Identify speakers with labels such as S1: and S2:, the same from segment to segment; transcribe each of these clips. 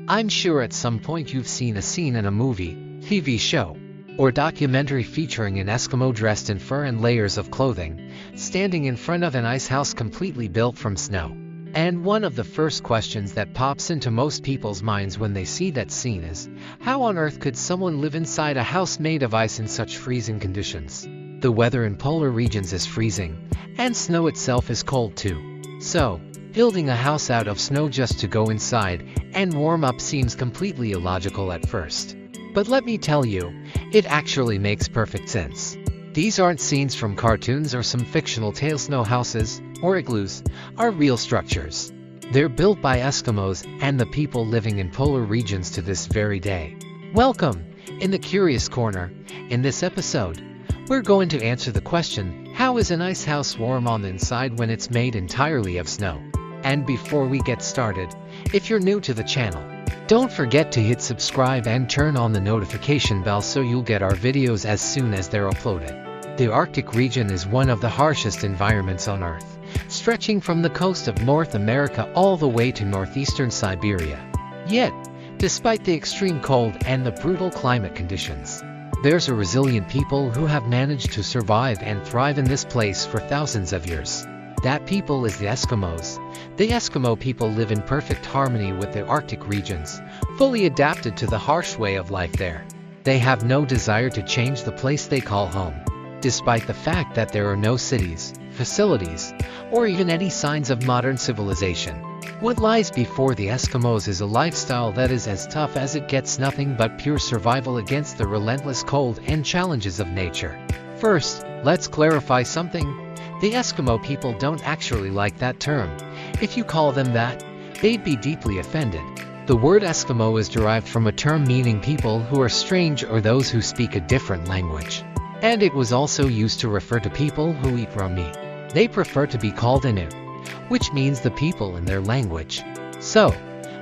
S1: I'm sure at some point you've seen a scene in a movie, TV show, or documentary featuring an Eskimo dressed in fur and layers of clothing, standing in front of an ice house completely built from snow. And one of the first questions that pops into most people's minds when they see that scene is, how on earth could someone live inside a house made of ice in such freezing conditions? The weather in polar regions is freezing, and snow itself is cold too. So, building a house out of snow just to go inside and warm up seems completely illogical at first. But let me tell you, it actually makes perfect sense. These aren't scenes from cartoons or some fictional tale. Snow houses, or igloos, are real structures. They're built by Eskimos and the people living in polar regions to this very day. Welcome, in the Curious Corner. In this episode, we're going to answer the question, how is an ice house warm on the inside when it's made entirely of snow? And before we get started, if you're new to the channel, don't forget to hit subscribe and turn on the notification bell so you'll get our videos as soon as they're uploaded. The Arctic region is one of the harshest environments on Earth, stretching from the coast of North America all the way to northeastern Siberia. Yet, despite the extreme cold and the brutal climate conditions, there's a resilient people who have managed to survive and thrive in this place for thousands of years. That people is the Eskimos. The Eskimo people live in perfect harmony with the Arctic regions, fully adapted to the harsh way of life there. They have no desire to change the place they call home, despite the fact that there are no cities, facilities, or even any signs of modern civilization. What lies before the Eskimos is a lifestyle that is as tough as it gets, nothing but pure survival against the relentless cold and challenges of nature. First, let's clarify something. The Eskimo people don't actually like that term. If you call them that, they'd be deeply offended. The word Eskimo is derived from a term meaning people who are strange or those who speak a different language. And it was also used to refer to people who eat raw meat. They prefer to be called Inuit, which means the people in their language. So,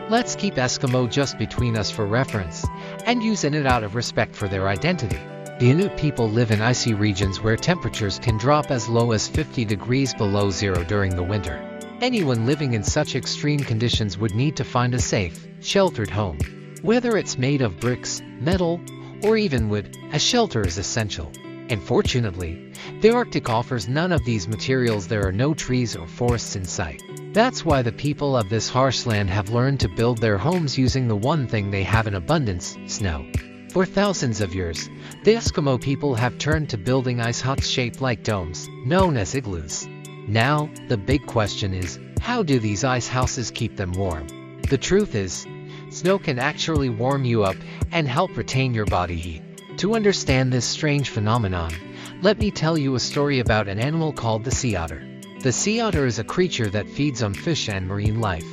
S1: let's keep Eskimo just between us for reference, and use Inuit out of respect for their identity. The Inuit people live in icy regions where temperatures can drop as low as 50 degrees below zero during the winter. Anyone living in such extreme conditions would need to find a safe, sheltered home. Whether it's made of bricks, metal, or even wood, a shelter is essential. Unfortunately, the Arctic offers none of these materials. There are no trees or forests in sight. That's why the people of this harsh land have learned to build their homes using the one thing they have in abundance, snow. For thousands of years, the Eskimo people have turned to building ice huts shaped like domes, known as igloos. Now, the big question is, how do these ice houses keep them warm? The truth is, snow can actually warm you up and help retain your body heat. To understand this strange phenomenon, let me tell you a story about an animal called the sea otter. The sea otter is a creature that feeds on fish and marine life,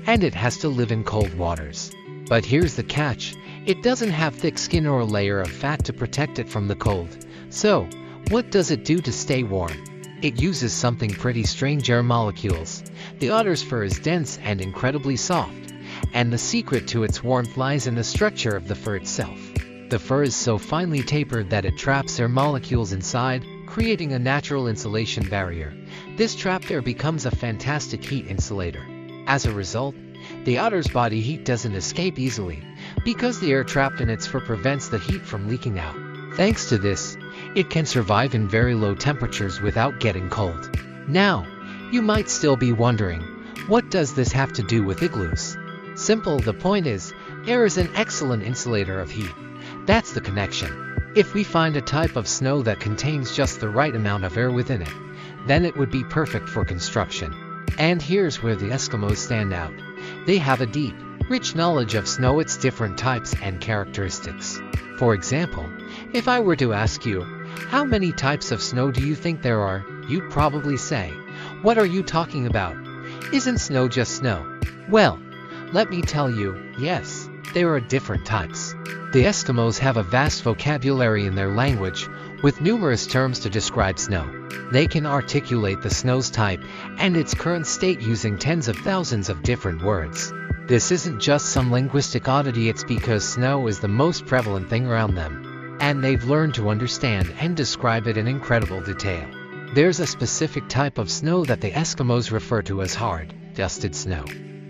S1: and it has to live in cold waters. But here's the catch. It doesn't have thick skin or a layer of fat to protect it from the cold. So, what does it do to stay warm? It uses something pretty strange: air molecules. The otter's fur is dense and incredibly soft, and the secret to its warmth lies in the structure of the fur itself. The fur is so finely tapered that it traps air molecules inside, creating a natural insulation barrier. This trapped air becomes a fantastic heat insulator. As a result, the otter's body heat doesn't escape easily, because the air trapped in its fur prevents the heat from leaking out. Thanks to this, it can survive in very low temperatures without getting cold. Now, you might still be wondering, what does this have to do with igloos? Simple. The point is, air is an excellent insulator of heat. That's the connection. If we find a type of snow that contains just the right amount of air within it, then it would be perfect for construction. And here's where the Eskimos stand out. They have a deep, rich knowledge of snow, its different types and characteristics. For example, if I were to ask you, how many types of snow do you think there are? You'd probably say, what are you talking about? Isn't snow just snow? Well, let me tell you, yes, there are different types. The Eskimos have a vast vocabulary in their language, with numerous terms to describe snow. They can articulate the snow's type and its current state using tens of thousands of different words. This isn't just some linguistic oddity, it's because snow is the most prevalent thing around them, and they've learned to understand and describe it in incredible detail. There's a specific type of snow that the Eskimos refer to as hard, dusted snow.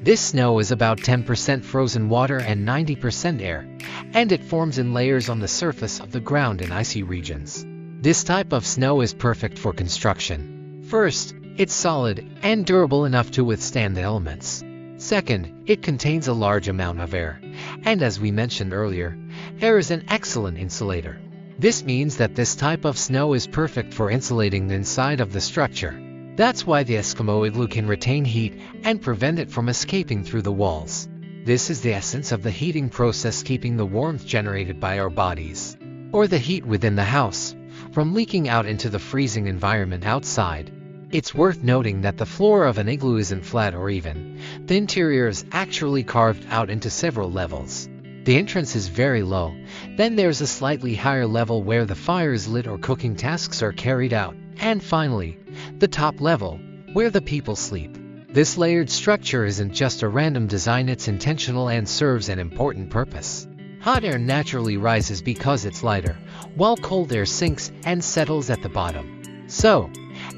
S1: This snow is about 10% frozen water and 90% air, and it forms in layers on the surface of the ground in icy regions. This type of snow is perfect for construction. First, it's solid and durable enough to withstand the elements. Second, it contains a large amount of air, and as we mentioned earlier, air is an excellent insulator. This means that this type of snow is perfect for insulating the inside of the structure. That's why the Eskimo igloo can retain heat and prevent it from escaping through the walls. This is the essence of the heating process, keeping the warmth generated by our bodies, or the heat within the house, from leaking out into the freezing environment outside. It's worth noting that the floor of an igloo isn't flat or even. The interior is actually carved out into several levels. The entrance is very low, then there's a slightly higher level where the fire is lit or cooking tasks are carried out, and finally, the top level, where the people sleep. This layered structure isn't just a random design, it's intentional and serves an important purpose. Hot air naturally rises because it's lighter, while cold air sinks and settles at the bottom. So,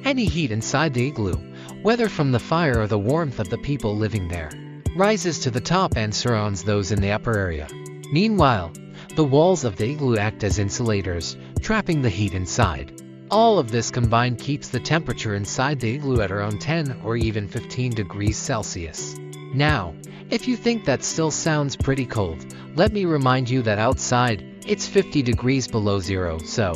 S1: any heat inside the igloo, whether from the fire or the warmth of the people living there, rises to the top and surrounds those in the upper area. Meanwhile, the walls of the igloo act as insulators, trapping the heat inside. All of this combined keeps the temperature inside the igloo at around 10 or even 15 degrees Celsius. Now, if you think that still sounds pretty cold, let me remind you that outside, it's 50 degrees below zero, so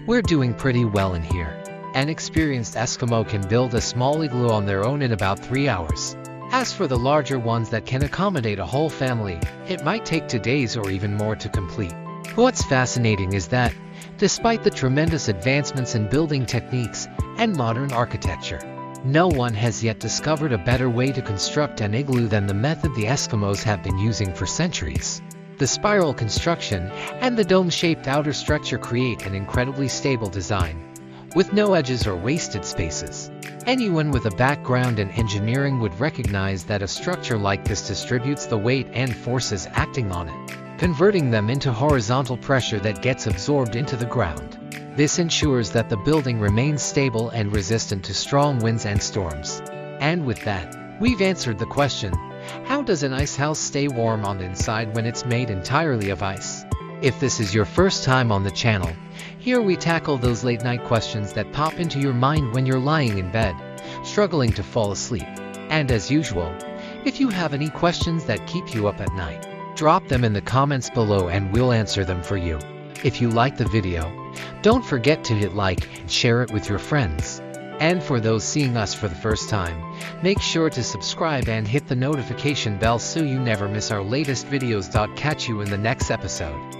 S1: we're doing pretty well in here. An experienced Eskimo can build a small igloo on their own in about 3 hours. As for the larger ones that can accommodate a whole family, it might take 2 days or even more to complete. What's fascinating is that, despite the tremendous advancements in building techniques and modern architecture, no one has yet discovered a better way to construct an igloo than the method the Eskimos have been using for centuries. The spiral construction and the dome-shaped outer structure create an incredibly stable design, with no edges or wasted spaces. Anyone with a background in engineering would recognize that a structure like this distributes the weight and forces acting on it, converting them into horizontal pressure that gets absorbed into the ground. This ensures that the building remains stable and resistant to strong winds and storms. And with that, we've answered the question, how does an ice house stay warm on the inside when it's made entirely of ice? If this is your first time on the channel, here we tackle those late-night questions that pop into your mind when you're lying in bed, struggling to fall asleep. And as usual, if you have any questions that keep you up at night, drop them in the comments below and we'll answer them for you. If you like the video, don't forget to hit like and share it with your friends. And for those seeing us for the first time, make sure to subscribe and hit the notification bell so you never miss our latest videos. Catch you in the next episode.